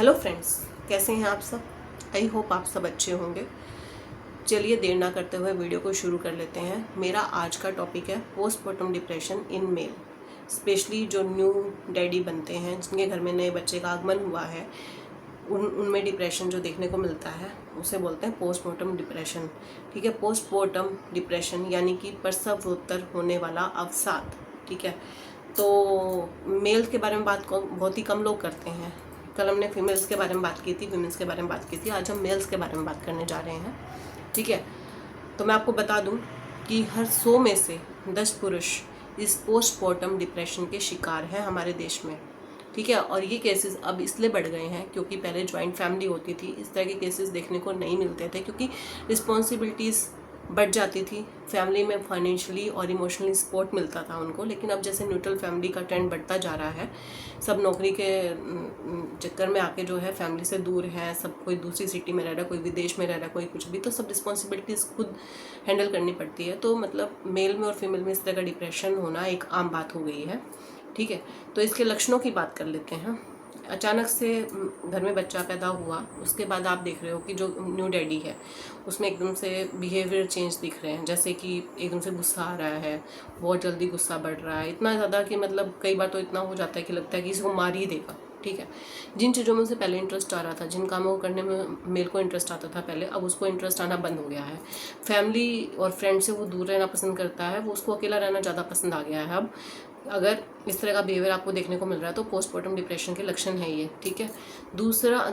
Hello friends, कैसे हैं आप सब। आई होप आप सब अच्छे होंगे। चलिए देर ना करते हुए वीडियो को शुरू कर लेते हैं। मेरा आज का टॉपिक है postpartum depression in male. Specially जो न्यू डैडी बनते हैं, जिनके घर में नए बच्चे का आगमन हुआ है, उनमें डिप्रेशन जो देखने को मिलता है उसे बोलते हैं पोस्टमार्टम डिप्रेशन। ठीक है, पोस्टमार्टम डिप्रेशन यानी कि प्रसवोत्तर होने वाला अवसाद। ठीक है, तो मेल के बारे में बात बहुत ही कम लोग करते हैं। कल हमने फीमेल्स के बारे में बात की थी, विमेंस के बारे में बात की थी, आज हम मेल्स के बारे में बात करने जा रहे हैं। ठीक है, तो मैं आपको बता दूं कि हर 100 में से 10 पुरुष इस पोस्टमार्टम डिप्रेशन के शिकार हैं हमारे देश में। ठीक है, और ये केसेस अब इसलिए बढ़ गए हैं क्योंकि पहले जॉइंट फैमिली होती थी, इस तरह के केसेस देखने को नहीं मिलते थे क्योंकि रिस्पॉन्सिबिलिटीज़ बढ़ जाती थी, फैमिली में फाइनेंशियली और इमोशनली सपोर्ट मिलता था उनको। लेकिन अब जैसे न्यूट्रल फैमिली का ट्रेंड बढ़ता जा रहा है, सब नौकरी के चक्कर में आके जो है फैमिली से दूर है, सब कोई दूसरी सिटी में रह रहा है, कोई विदेश में रह रहा है, कोई कुछ भी, तो सब रिस्पॉन्सिबिलिटीज़ खुद हैंडल करनी पड़ती है। तो मतलब मेल में और फीमेल में इस तरह का डिप्रेशन होना एक आम बात हो गई है। ठीक है, तो इसके लक्षणों की बात कर लेते हैं। अचानक से घर में बच्चा पैदा हुआ, उसके बाद आप देख रहे हो कि जो न्यू डैडी है उसमें एकदम से बिहेवियर चेंज दिख रहे हैं। जैसे कि एकदम से गुस्सा आ रहा है, बहुत जल्दी गुस्सा बढ़ रहा है, इतना ज़्यादा कि मतलब कई बार तो इतना हो जाता है कि लगता है कि इसको मार ही देगा। ठीक है, जिन चीज़ों में उसे पहले इंटरेस्ट आ रहा था, जिन कामों को करने में मेल को इंटरेस्ट आता था पहले, अब उसको इंटरेस्ट आना बंद हो गया है। फैमिली और फ्रेंड से वो दूर रहना पसंद करता है, वो उसको अकेला रहना ज़्यादा पसंद आ गया है अब। अगर इस तरह का बिहेवियर आपको देखने को मिल रहा है तो पोस्टमार्टम डिप्रेशन के लक्षण है ये। ठीक है,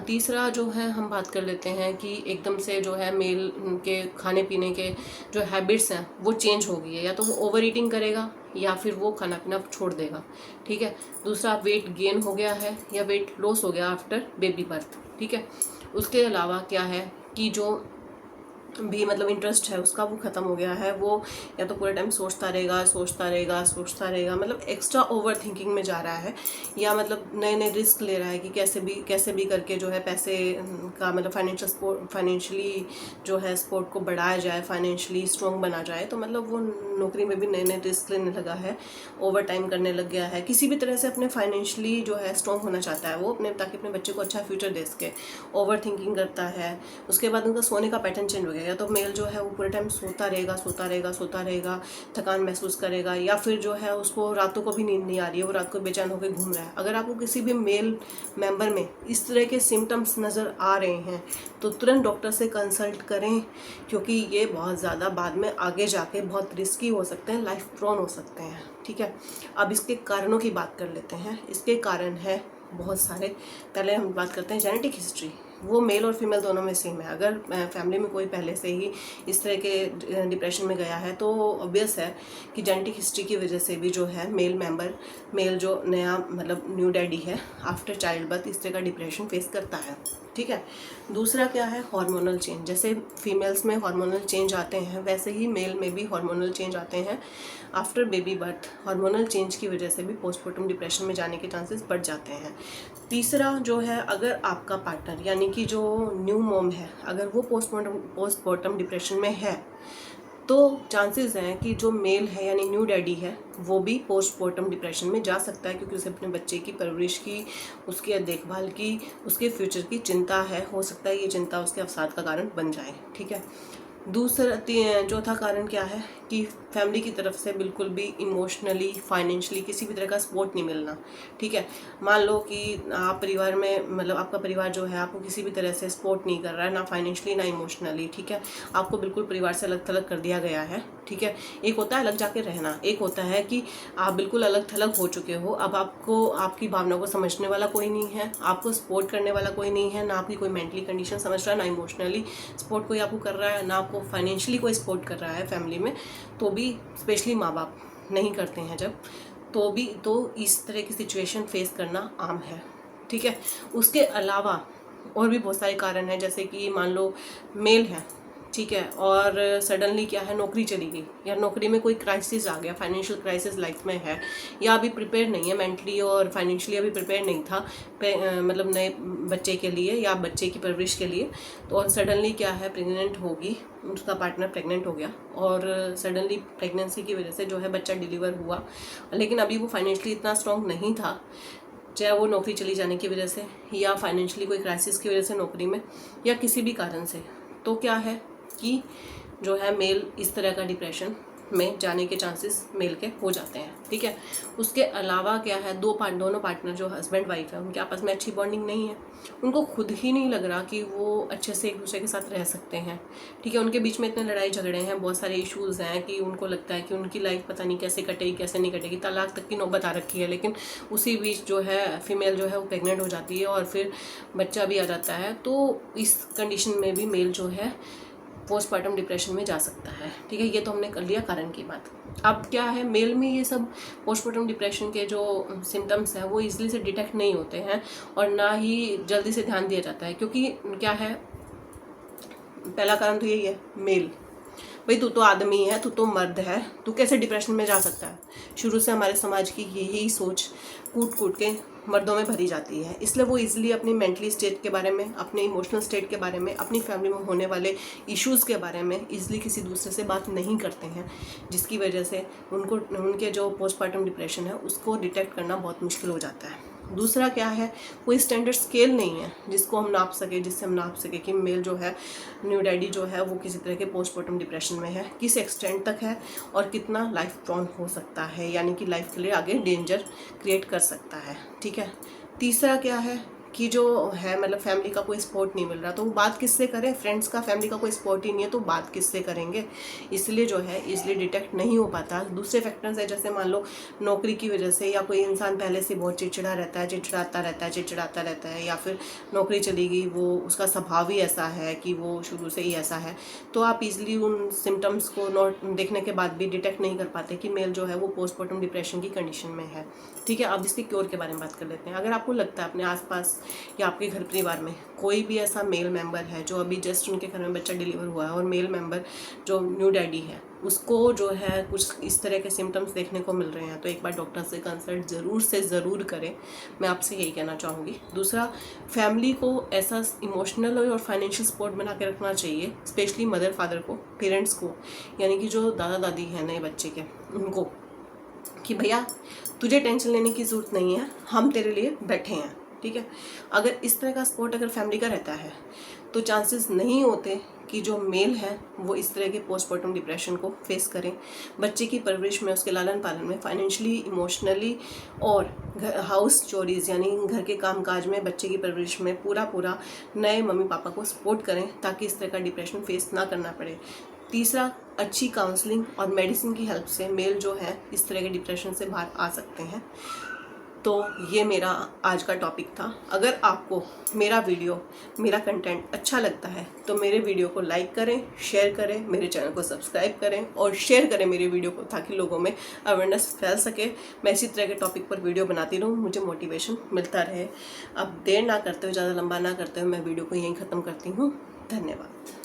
तीसरा जो है हम बात कर लेते हैं कि एकदम से जो है मेल के खाने पीने के जो हैबिट्स हैं वो चेंज हो गई है, या तो वो ओवर ईटिंग करेगा या फिर वो खाना पीना छोड़ देगा। ठीक है, दूसरा वेट गेन हो गया है या वेट लॉस हो गया आफ्टर बेबी बर्थ। ठीक है, उसके अलावा क्या है कि जो भी मतलब इंटरेस्ट है उसका वो ख़त्म हो गया है। वो या तो पूरे टाइम सोचता रहेगा, मतलब एक्स्ट्रा ओवर थिंकिंग में जा रहा है, या मतलब नए नए रिस्क ले रहा है कि कैसे भी करके जो है पैसे का मतलब फाइनेंशियली जो है सपोर्ट को बढ़ाया जाए, फाइनेंशियली स्ट्रॉन्ग बना जाए। तो मतलब वो नौकरी में भी नए नए रिस्क लेने लगा है, ओवर टाइम करने लग गया है, किसी भी तरह से अपने फाइनेंशियली जो है स्ट्रॉन्ग होना चाहता है वो अपने, ताकि अपने बच्चे को अच्छा फ्यूचर दे सके। ओवर थिंकिंग करता है। उसके बाद उनका सोने का पैटर्न चेंज हो गया, या तो मेल जो है वो पूरे टाइम सोता रहेगा, थकान महसूस करेगा, या फिर जो है उसको रातों को भी नींद नहीं आ रही है, वो रात को बेचैन होकर घूम रहा है। अगर आपको किसी भी मेल मेंबर में इस तरह के सिम्टम्स नज़र आ रहे हैं तो तुरंत डॉक्टर से कंसल्ट करें, क्योंकि ये बहुत ज़्यादा बाद में आगे जाके बहुत रिस्की हो सकते हैं, लाइफ प्रोन हो सकते हैं। ठीक है, अब इसके कारणों की बात कर लेते हैं। इसके कारण है बहुत सारे। पहले हम बात करते हैं जेनेटिक हिस्ट्री। वो मेल और फीमेल दोनों में सेम है। अगर फैमिली में कोई पहले से ही इस तरह के डिप्रेशन में गया है तो ऑब्वियस है कि जेनेटिक हिस्ट्री की वजह से भी जो है मेल जो नया मतलब न्यू डैडी है आफ्टर चाइल्ड बर्थ इस तरह का डिप्रेशन फेस करता है। ठीक है, दूसरा क्या है, हार्मोनल चेंज। जैसे फीमेल्स में हार्मोनल चेंज आते हैं वैसे ही मेल में भी हार्मोनल चेंज आते हैं after baby birth. Hormonal change की वजह से भी पोस्टमार्टम डिप्रेशन में जाने के चांसेस बढ़ जाते हैं। तीसरा जो है, अगर आपका पार्टनर यानी कि जो न्यू मॉम है, अगर वो पोस्टमार्टम डिप्रेशन में है तो चांसेस हैं कि जो मेल है यानी न्यू डैडी है वो भी पोस्टमार्टम डिप्रेशन में जा सकता है, क्योंकि उसे अपने बच्चे की परवरिश की, उसकी देखभाल की, उसके फ्यूचर की चिंता है। हो सकता है ये चिंता उसके अवसाद का कारण बन जाए। ठीक है, चौथा कारण क्या है कि फैमिली की तरफ से बिल्कुल भी इमोशनली, फाइनेंशियली किसी भी तरह का सपोर्ट नहीं मिलना। ठीक है, मान लो कि आप परिवार में मतलब आपका परिवार जो है आपको किसी भी तरह से सपोर्ट नहीं कर रहा है, ना फाइनेंशियली ना इमोशनली। ठीक है, आपको बिल्कुल परिवार से अलग थलग कर दिया गया है। ठीक है, एक होता है अलग जाके रहना, एक होता है कि आप बिल्कुल अलग थलग हो चुके हो, अब आपको आपकी भावना को समझने वाला कोई नहीं है, आपको सपोर्ट करने वाला कोई नहीं है, ना आपकी कोई मेंटली कंडीशन समझ रहा है, ना इमोशनली सपोर्ट कोई आपको कर रहा है, ना आपको फाइनेंशियली कोई सपोर्ट कर रहा है फैमिली में। तो भी स्पेशली माँ बाप नहीं करते हैं जब, तो इस तरह की सिचुएशन फेस करना आम है। ठीक है, उसके अलावा और भी बहुत सारे कारण हैं। जैसे कि मान लो मेल है, ठीक है, और सडनली क्या है नौकरी चली गई, या नौकरी में कोई क्राइसिस आ गया, फाइनेंशियल क्राइसिस लाइफ में है, या अभी प्रिपेयर नहीं है मेंटली और फाइनेंशियली, अभी प्रिपेयर नहीं था मतलब नए बच्चे के लिए या बच्चे की परवरिश के लिए। तो और सडनली क्या है प्रेग्नेंट होगी, उसका पार्टनर प्रेग्नेंट हो गया, और सडनली प्रेगनेंसी की वजह से जो है बच्चा डिलीवर हुआ, लेकिन अभी वो फाइनेंशियली इतना स्ट्रॉन्ग नहीं था, चाहे वो नौकरी चली जाने की वजह से या फाइनेंशियली कोई क्राइसिस की वजह से नौकरी में या किसी भी कारण से। तो क्या है कि जो है मेल इस तरह का डिप्रेशन में जाने के चांसेस मेल के हो जाते हैं, ठीक है। उसके अलावा क्या है, दोनों पार्टनर जो हस्बैंड वाइफ है उनके आपस में अच्छी बॉन्डिंग नहीं है, उनको खुद ही नहीं लग रहा कि वो अच्छे से एक दूसरे के साथ रह सकते हैं, ठीक है। उनके बीच में इतने लड़ाई झगड़े हैं, बहुत सारे इश्यूज़ हैं कि उनको लगता है कि उनकी लाइफ पता नहीं कैसे कटेगी कैसे नहीं कटेगी, तलाक तक की नौबत आ रखी है। लेकिन उसी बीच जो है फीमेल जो है वो प्रेग्नेंट हो जाती है और फिर बच्चा भी आ जाता है। तो इस कंडीशन में भी मेल जो है पोस्टमार्टम डिप्रेशन में जा सकता है, ठीक है। ये तो हमने कर लिया कारण की बात। अब क्या है, मेल में ये सब पोस्टमार्टम डिप्रेशन के जो सिम्टम्स हैं वो इजीली से डिटेक्ट नहीं होते हैं और ना ही जल्दी से ध्यान दिया जाता है, क्योंकि क्या है, पहला कारण तो यही है मेल, भाई तू तो आदमी है, तू तो मर्द है, तू कैसे डिप्रेशन में जा सकता है। शुरू से हमारे समाज की यही सोच कूट कूट के मर्दों में भरी जाती है, इसलिए वो इजीली अपनी मेंटली स्टेट के बारे में, अपने इमोशनल स्टेट के बारे में, अपनी फैमिली में होने वाले इश्यूज़ के बारे में इजीली किसी दूसरे से बात नहीं करते हैं, जिसकी वजह से उनके जो पोस्टमार्टम डिप्रेशन है उसको डिटेक्ट करना बहुत मुश्किल हो जाता है। दूसरा क्या है, कोई स्टैंडर्ड स्केल नहीं है जिससे हम नाप सके कि मेल जो है, न्यू डैडी जो है वो किसी तरह के पोस्टमार्टम डिप्रेशन में है, किस एक्सटेंट तक है और कितना लाइफ प्रोन हो सकता है, यानी कि लाइफ के लिए आगे डेंजर क्रिएट कर सकता है, ठीक है। तीसरा क्या है कि जो है मतलब फैमिली का कोई सपोर्ट नहीं मिल रहा, तो वो बात किससे करें, फ्रेंड्स का फैमिली का कोई सपोर्ट ही नहीं है तो बात किससे करेंगे, इसलिए जो है इसलिए डिटेक्ट नहीं हो पाता। दूसरे फैक्टर्स है, जैसे मान लो नौकरी की वजह से, या कोई इंसान पहले से बहुत चिड़चिड़ा रहता है, चिड़चिड़ाता रहता है, या फिर नौकरी चली गई, वो उसका स्वभाव ही ऐसा है कि वो शुरू से ही ऐसा है, तो आप इजीली उन सिम्टम्स को देखने के बाद भी डिटेक्ट नहीं कर पाते कि मेल जो है वो पोस्टमार्टम डिप्रेशन की कंडीशन में है, ठीक है। अब इसके क्योर के बारे में बात कर लेते हैं। अगर आपको लगता है अपने आसपास या आपके घर परिवार में कोई भी ऐसा मेल मेंबर है जो अभी जस्ट उनके घर में बच्चा डिलीवर हुआ है और मेल मेंबर जो न्यू डैडी है उसको जो है कुछ इस तरह के सिम्टम्स देखने को मिल रहे हैं, तो एक बार डॉक्टर से कंसल्ट ज़रूर करें, मैं आपसे यही कहना चाहूँगी। दूसरा, फैमिली को ऐसा इमोशनल और फाइनेंशियल सपोर्ट बना के रखना चाहिए, स्पेशली मदर फादर को, पेरेंट्स को, यानी कि जो दादा दादी हैं नए बच्चे के, उनको, कि भैया तुझे टेंशन लेने की ज़रूरत नहीं है, हम तेरे लिए बैठे हैं, ठीक है। अगर इस तरह का सपोर्ट अगर फैमिली का रहता है तो चांसेस नहीं होते कि जो मेल है वो इस तरह के पोस्टमार्टम डिप्रेशन को फेस करें। बच्चे की परवरिश में, उसके लालन पालन में, फाइनेंशियली, इमोशनली और हाउस चोरीज यानी घर के कामकाज में, बच्चे की परवरिश में पूरा नए मम्मी पापा को सपोर्ट करें ताकि इस तरह का डिप्रेशन फेस ना करना पड़े। तीसरा, अच्छी काउंसलिंग और मेडिसिन की हेल्प से मेल जो है इस तरह के डिप्रेशन से बाहर आ सकते हैं। तो ये मेरा आज का टॉपिक था। अगर आपको मेरा वीडियो, मेरा कंटेंट अच्छा लगता है तो मेरे वीडियो को लाइक करें, शेयर करें, मेरे चैनल को सब्सक्राइब करें और शेयर करें मेरे वीडियो को, ताकि लोगों में अवेयरनेस फैल सके। मैं इसी तरह के टॉपिक पर वीडियो बनाती रहूँ, मुझे मोटिवेशन मिलता रहे। अब देर ना करते हुए, ज़्यादा लंबा ना करते हुए मैं वीडियो को यहीं ख़त्म करती हूँ। धन्यवाद।